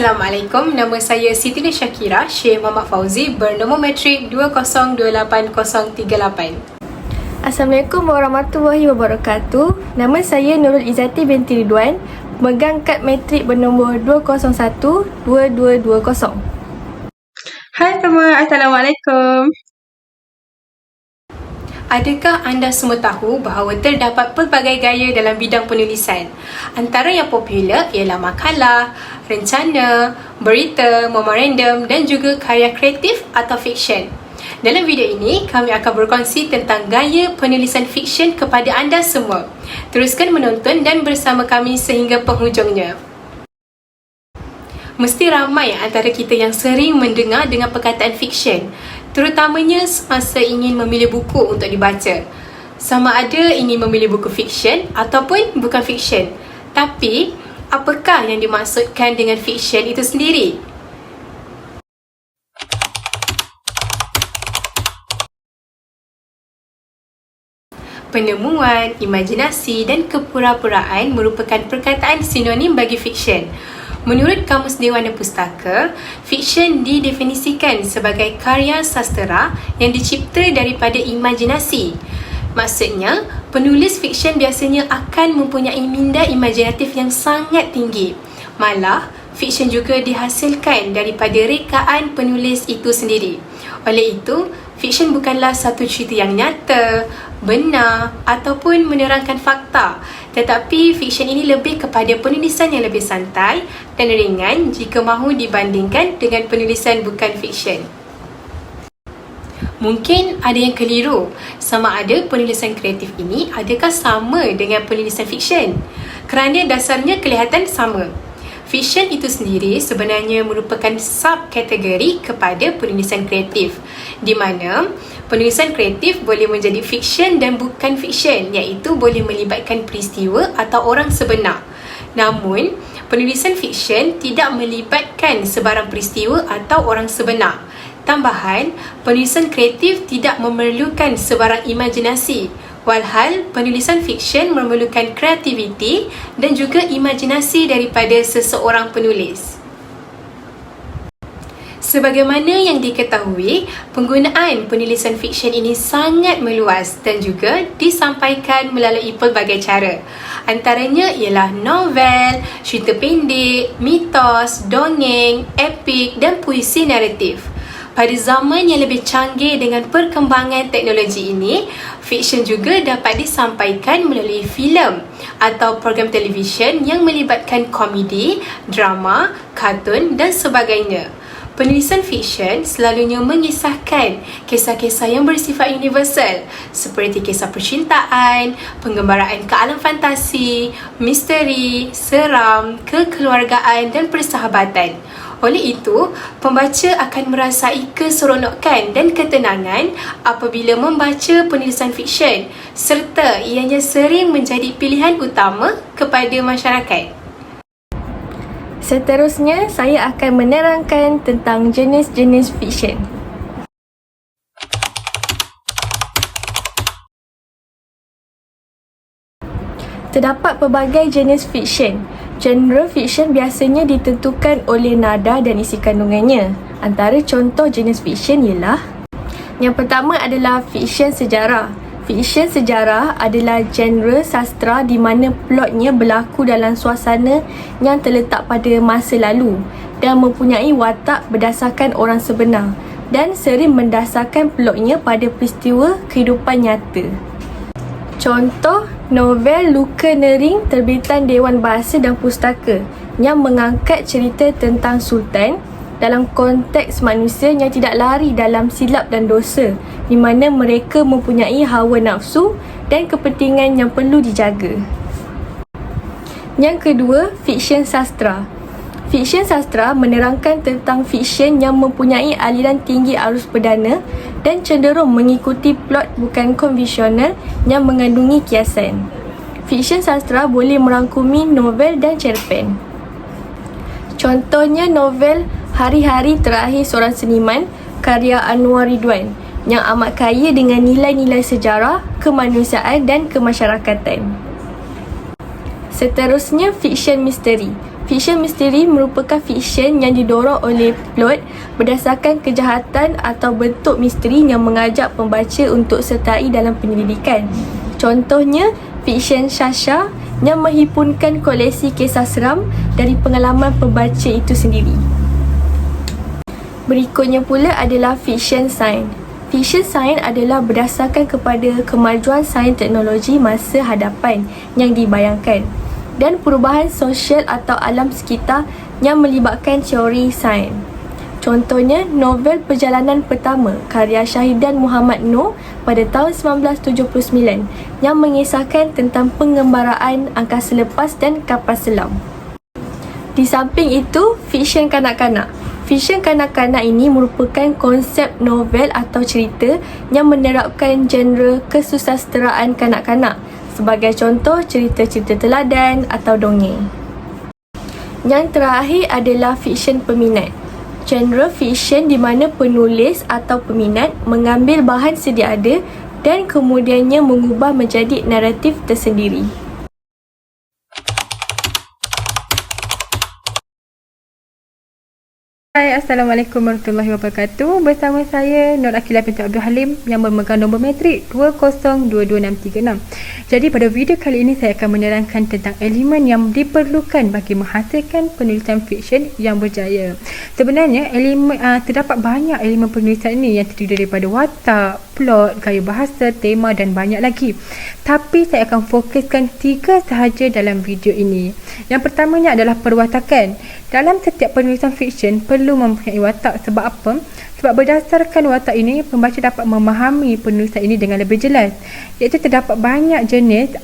Assalamualaikum, nama saya Siti Nur Syakira, Syekh Muhammad Fauzi, bernombor matrik 2028038. Assalamualaikum warahmatullahi wabarakatuh. Nama saya Nurul Izzati binti Ridwan, pemegang kad matrik bernombor 2012220. Hai semua, Assalamualaikum. Adakah anda semua tahu bahawa terdapat pelbagai gaya dalam bidang penulisan? Antara yang popular ialah makalah, rencana, berita, memorandum dan juga karya kreatif atau fiksyen. Dalam video ini, kami akan berkongsi tentang gaya penulisan fiksyen kepada anda semua. Teruskan menonton dan bersama kami sehingga penghujungnya. Mesti ramai antara kita yang sering mendengar dengan perkataan fiksyen, terutamanya semasa ingin memilih buku untuk dibaca. Sama ada ingin memilih buku fiksyen ataupun bukan fiksyen. Tapi, apakah yang dimaksudkan dengan fiksyen itu sendiri? Penemuan, imajinasi dan kepura-puraan merupakan perkataan sinonim bagi fiksyen. Menurut Kamus Dewan Pustaka, fiksyen didefinisikan sebagai karya sastera yang dicipta daripada imajinasi. Maksudnya, penulis fiksyen biasanya akan mempunyai minda imajinatif yang sangat tinggi. Malah, fiksyen juga dihasilkan daripada rekaan penulis itu sendiri. Oleh itu, fiksyen bukanlah satu cerita yang nyata, benar ataupun menerangkan fakta, tetapi fiksyen ini lebih kepada penulisan yang lebih santai dan ringan jika mahu dibandingkan dengan penulisan bukan fiksyen. Mungkin ada yang keliru, sama ada penulisan kreatif ini adakah sama dengan penulisan fiksyen? Kerana dasarnya kelihatan sama. Fiksyen itu sendiri sebenarnya merupakan subkategori kepada penulisan kreatif, di mana penulisan kreatif boleh menjadi fiksyen dan bukan fiksyen, iaitu boleh melibatkan peristiwa atau orang sebenar. Namun, penulisan fiksyen tidak melibatkan sebarang peristiwa atau orang sebenar. Tambahan, penulisan kreatif tidak memerlukan sebarang imajinasi, walhal penulisan fiksyen memerlukan kreativiti dan juga imajinasi daripada seseorang penulis. Sebagaimana yang diketahui, penggunaan penulisan fiksyen ini sangat meluas dan juga disampaikan melalui pelbagai cara. Antaranya ialah novel, cerita pendek, mitos, dongeng, epik dan puisi naratif. Pada zaman yang lebih canggih dengan perkembangan teknologi ini, fiksyen juga dapat disampaikan melalui filem atau program televisyen yang melibatkan komedi, drama, kartun dan sebagainya. Penulisan fiksyen selalunya mengisahkan kisah-kisah yang bersifat universal seperti kisah percintaan, penggembaraan ke alam fantasi, misteri, seram, kekeluargaan dan persahabatan. Oleh itu, pembaca akan merasai keseronokan dan ketenangan apabila membaca penulisan fiksyen serta ianya sering menjadi pilihan utama kepada masyarakat. Seterusnya, saya akan menerangkan tentang jenis-jenis fiksyen. Terdapat pelbagai jenis fiksyen. Genre fiksyen biasanya ditentukan oleh nada dan isi kandungannya. Antara contoh jenis fiksyen ialah: yang pertama adalah fiksyen sejarah. Fiksyen sejarah adalah genre sastera di mana plotnya berlaku dalam suasana yang terletak pada masa lalu dan mempunyai watak berdasarkan orang sebenar dan sering mendasarkan plotnya pada peristiwa kehidupan nyata. Contoh, novel Luka Nering terbitan Dewan Bahasa dan Pustaka yang mengangkat cerita tentang Sultan dalam konteks manusia yang tidak lari dalam silap dan dosa, di mana mereka mempunyai hawa nafsu dan kepentingan yang perlu dijaga. Yang kedua, fiksyen sastera. Fiksyen sastera menerangkan tentang fiksyen yang mempunyai aliran tinggi arus perdana dan cenderung mengikuti plot bukan konvensional yang mengandungi kiasan. Fiksyen sastera boleh merangkumi novel dan cerpen. Contohnya novel Hari-Hari Terakhir Seorang Seniman karya Anwar Ridwan yang amat kaya dengan nilai-nilai sejarah, kemanusiaan dan kemasyarakatan. Seterusnya, fiksyen misteri. Fiksyen misteri merupakan fiksyen yang didorong oleh plot berdasarkan kejahatan atau bentuk misteri yang mengajak pembaca untuk sertai dalam penyelidikan. Contohnya, fiksyen Sasha yang menghimpunkan koleksi kisah seram dari pengalaman pembaca itu sendiri. Berikutnya pula adalah fiksyen sains. Fiksyen sains adalah berdasarkan kepada kemajuan sains teknologi masa hadapan yang dibayangkan dan perubahan sosial atau alam sekitar yang melibatkan teori sains. Contohnya, novel Perjalanan Pertama karya Syahidan Muhammad Noor pada tahun 1979 yang mengisahkan tentang pengembaraan angkasa lepas dan kapal selam. Di samping itu, fiksyen kanak-kanak. Fiksyen kanak-kanak ini merupakan konsep novel atau cerita yang menerapkan genre kesusasteraan kanak-kanak. Sebagai contoh, cerita-cerita teladan atau dongeng. Yang terakhir adalah fiksyen peminat. Genre fiksyen di mana penulis atau peminat mengambil bahan sedia ada dan kemudiannya mengubah menjadi naratif tersendiri. Hai, Assalamualaikum warahmatullahi wabarakatuh. Bersama saya Nur Akilah binti Abdul Halim yang memegang nombor matrik 2022636. Jadi pada video kali ini saya akan menerangkan tentang elemen yang diperlukan bagi menghasilkan penulisan fiksyen yang berjaya. Sebenarnya terdapat banyak elemen penulisan ini yang terdiri daripada watak, plot, gaya bahasa, tema dan banyak lagi. Tapi saya akan fokuskan 3 sahaja dalam video ini. Yang pertamanya adalah perwatakan. Dalam setiap penulisan fiksyen perlu mempunyai watak. Sebab apa? Sebab berdasarkan watak ini, pembaca dapat memahami penulisan ini dengan lebih jelas. Iaitu terdapat banyak jenis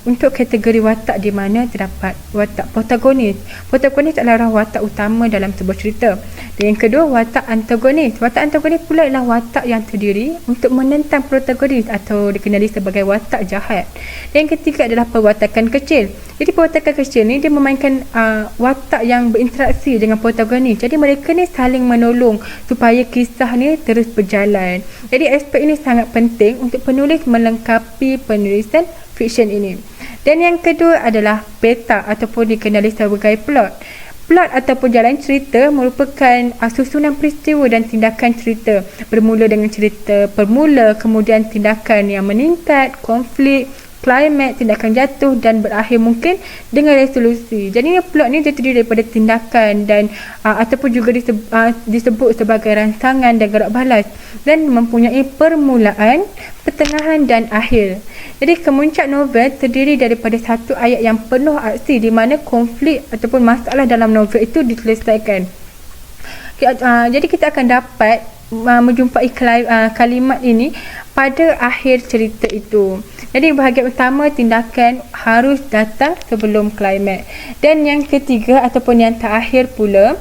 untuk kategori watak di mana terdapat watak protagonis. Protagonis adalah watak utama dalam sebuah cerita. Dan yang kedua, watak antagonis. Watak antagonis pula adalah watak yang terdiri untuk menentang protagonis atau dikenali sebagai watak jahat. Dan yang ketiga adalah perwatakan kecil. Jadi perwatakan kecil ni dia memainkan watak yang berinteraksi dengan protagonis. Jadi mereka ni saling menolong supaya kisah ni terus berjalan. Jadi aspek ini sangat penting untuk penulis melengkapi penulisan fiksyen ini. Dan yang kedua adalah peta ataupun dikenali sebagai plot. Plot ataupun jalan cerita merupakan susunan peristiwa dan tindakan cerita. Bermula dengan cerita permula, kemudian tindakan yang meningkat, konflik, klimaks, tindakan jatuh dan berakhir mungkin dengan resolusi. Jadi plot ni dia terdiri daripada tindakan dan ataupun juga disebut sebagai rangsangan dan gerak balas dan mempunyai permulaan, pertengahan dan akhir. Jadi kemuncak novel terdiri daripada satu ayat yang penuh aksi di mana konflik ataupun masalah dalam novel itu diselesaikan. Jadi kita akan dapat menjumpai kalimat ini pada akhir cerita itu. Jadi bahagian utama tindakan harus datang sebelum klimaks. Dan yang ketiga ataupun yang terakhir pula,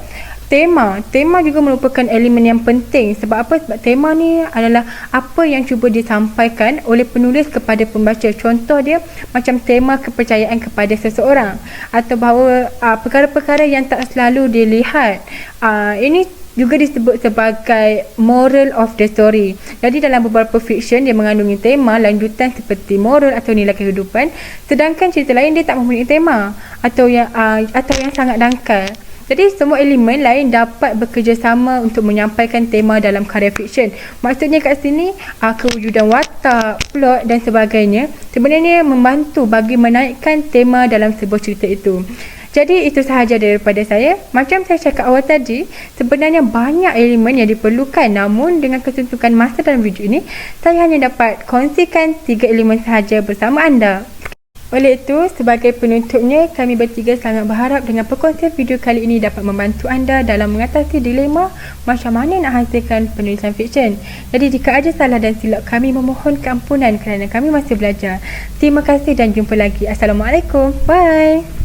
tema. Tema juga merupakan elemen yang penting. Sebab apa? Sebab tema ni adalah apa yang cuba disampaikan oleh penulis kepada pembaca. Contoh dia macam tema kepercayaan kepada seseorang atau bahawa perkara-perkara yang tak selalu dilihat. Ini juga disebut sebagai moral of the story. Jadi dalam beberapa fiksyen dia mengandungi tema lanjutan seperti moral atau nilai kehidupan, sedangkan cerita lain dia tak mempunyai tema atau yang sangat dangkal. Jadi semua elemen lain dapat bekerjasama untuk menyampaikan tema dalam karya fiksyen. Maksudnya kat sini kewujudan watak, plot dan sebagainya sebenarnya membantu bagi menaikkan tema dalam sebuah cerita itu. Jadi itu sahaja daripada saya. Macam saya cakap awal tadi, sebenarnya banyak elemen yang diperlukan, namun dengan kesuntukan masa dalam video ini, saya hanya dapat kongsikan 3 elemen sahaja bersama anda. Oleh itu, sebagai penutupnya, kami bertiga sangat berharap dengan perkongsian video kali ini dapat membantu anda dalam mengatasi dilema macam mana nak hasilkan penulisan fiksyen. Jadi jika ada salah dan silap, kami memohon keampunan kerana kami masih belajar. Terima kasih dan jumpa lagi. Assalamualaikum. Bye.